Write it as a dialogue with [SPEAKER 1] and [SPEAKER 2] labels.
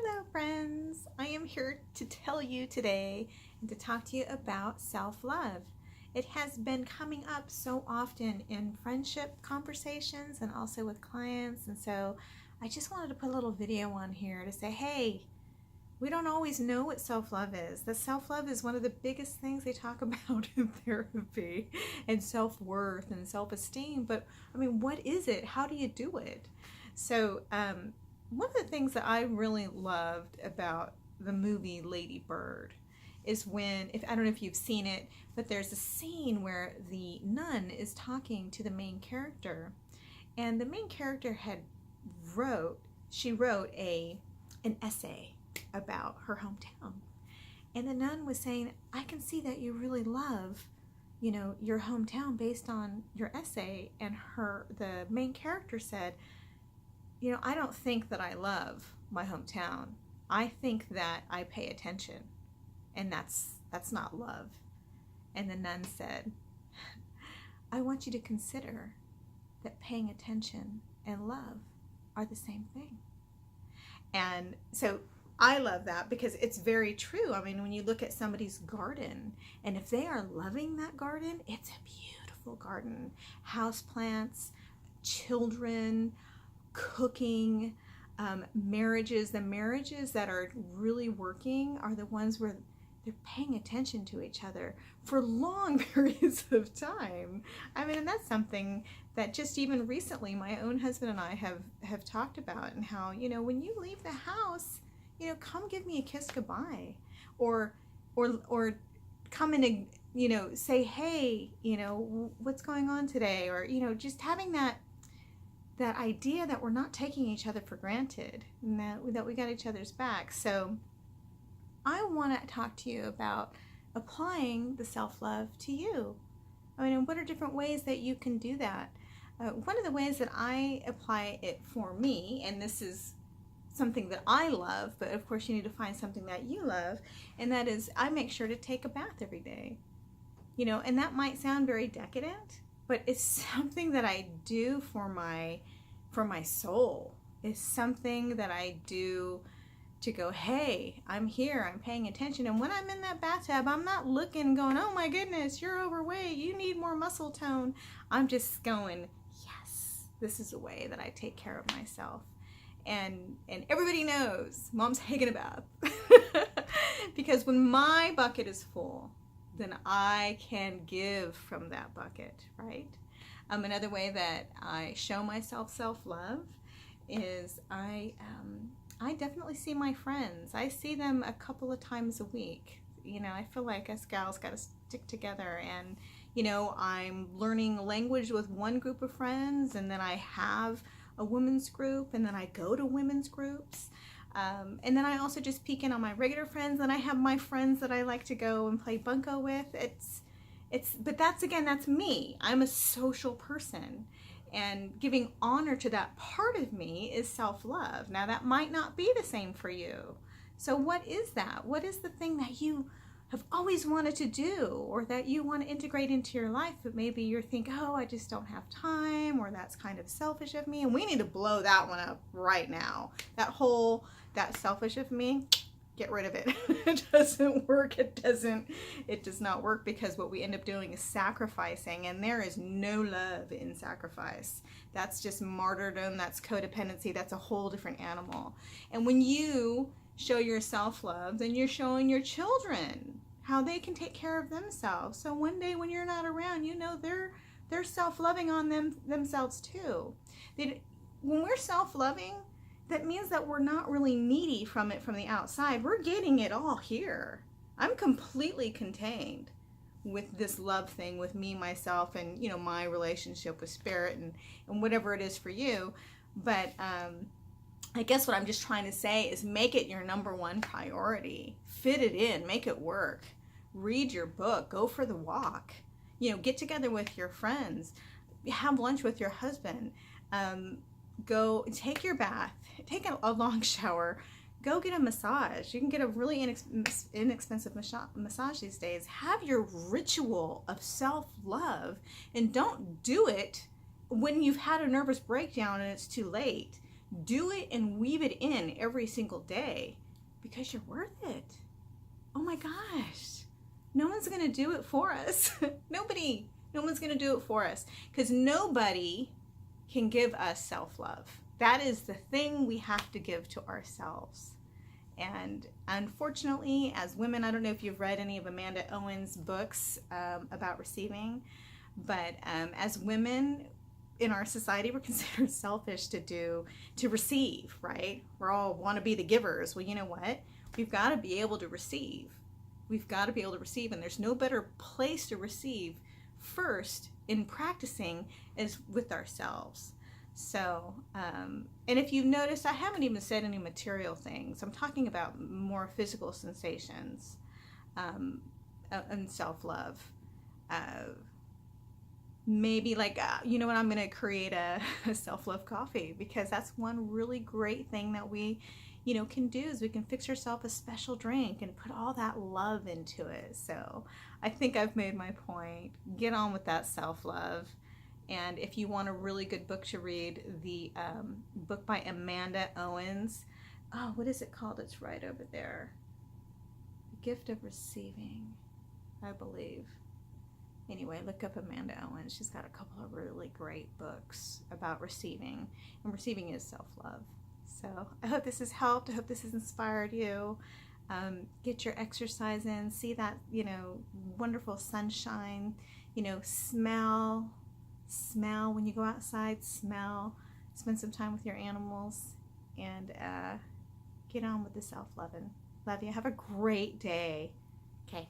[SPEAKER 1] Hello friends, I am here to tell you today and to talk to you about self-love. It has been coming up so often in friendship conversations and also with clients, and so I just wanted to put a little video on here to say, hey, we don't always know what self-love is. That self-love is one of the biggest things they talk about in therapy, and self-worth and self-esteem, but I mean, what is it? How do you do it? So, one of the things that I really loved about the movie Lady Bird is when, if I don't know if you've seen it, but there's a scene where the nun is talking to the main character, and the main character wrote an essay about her hometown, and the nun was saying, I can see that you really love your hometown based on your essay. And the main character said, I don't think that I love my hometown. I think that I pay attention, and that's not love. And the nun said, I want you to consider that paying attention and love are the same thing. And so I love that because it's very true. I mean, when you look at somebody's garden, and if they are loving that garden, it's a beautiful garden. Houseplants, children, cooking, marriages. The marriages that are really working are the ones where they're paying attention to each other for long periods of time. I mean, and that's something that just even recently my own husband and I have talked about, and how, when you leave the house, come give me a kiss goodbye, or come in and, say, hey, what's going on today, or, just having that idea that we're not taking each other for granted, and that we got each other's back. So I want to talk to you about applying the self-love to you. I mean, and what are different ways that you can do that? One of the ways that I apply it for me, and this is something that I love, but of course you need to find something that you love, and that is I make sure to take a bath every day. And that might sound very decadent, but it's something that I do for my soul. It's something that I do to go, hey, I'm here, I'm paying attention. And when I'm in that bathtub, I'm not looking going, oh my goodness, you're overweight, you need more muscle tone. I'm just going, yes, this is a way that I take care of myself. And everybody knows Mom's taking a bath. Because when my bucket is full, then I can give from that bucket, right? Another way that I show myself self-love is I definitely see my friends. I see them a couple of times a week. I feel like us gals got to stick together, and I'm learning language with one group of friends, and then I have a women's group, and then I go to women's groups. And then I also just peek in on my regular friends, and I have my friends that I like to go and play bunco with. But that's me. I'm a social person, and giving honor to that part of me is self-love. Now that might not be the same for you. So what is that? What is the thing that you have always wanted to do, or that you want to integrate into your life, but maybe you're thinking, oh, I just don't have time, or that's kind of selfish of me? And we need to blow that one up right now. That selfish of me, get rid of it. It doesn't work. It does not work, because what we end up doing is sacrificing, and there is no love in sacrifice. That's just martyrdom. That's codependency. That's a whole different animal. And when you show your self-love, then you're showing your children how they can take care of themselves. So one day when you're not around, they're self-loving on themselves too. When we're self-loving, that means that we're not really needy from the outside. We're getting it all here. I'm completely contained with this love thing with me, myself, and my relationship with spirit, and whatever it is for you. But I guess what I'm just trying to say is make it your number one priority. Fit it in, make it work. Read your book, go for the walk. Get together with your friends, have lunch with your husband, go take your bath, take a long shower, go get a massage. You can get a really inexpensive massage these days. Have your ritual of self-love, and don't do it when you've had a nervous breakdown and it's too late. Do it and weave it in every single day because you're worth it. Oh my gosh. No one's going to do it for us. Nobody. No one's going to do it for us because nobody can give us self-love. That is the thing we have to give to ourselves. And unfortunately, as women, I don't know if you've read any of Amanda Owens' books about receiving, but as women in our society, we're considered selfish to receive, right? We're all want to be the givers. Well, you know what? We've got to be able to receive. We've got to be able to receive, and there's no better place to receive first in practicing is with ourselves. So, and if you've noticed, I haven't even said any material things. I'm talking about more physical sensations and self-love. Maybe like, you know what, I'm going to create a self-love coffee because that's one really great thing that we, you know, can do is we can fix yourself a special drink and put all that love into it. So I think I've made my point. Get on with that self-love. And if you want a really good book to read, the book by Amanda Owens, oh, what is it called? It's right over there. The Gift of Receiving, I believe. Anyway, look up Amanda Owens. She's got a couple of really great books about receiving, and receiving is self-love. So I hope this has helped. I hope this has inspired you. Get your exercise in. See that, you know, wonderful sunshine. You know, smell when you go outside. Smell. Spend some time with your animals, and get on with the self-loving. Love you. Have a great day. Okay.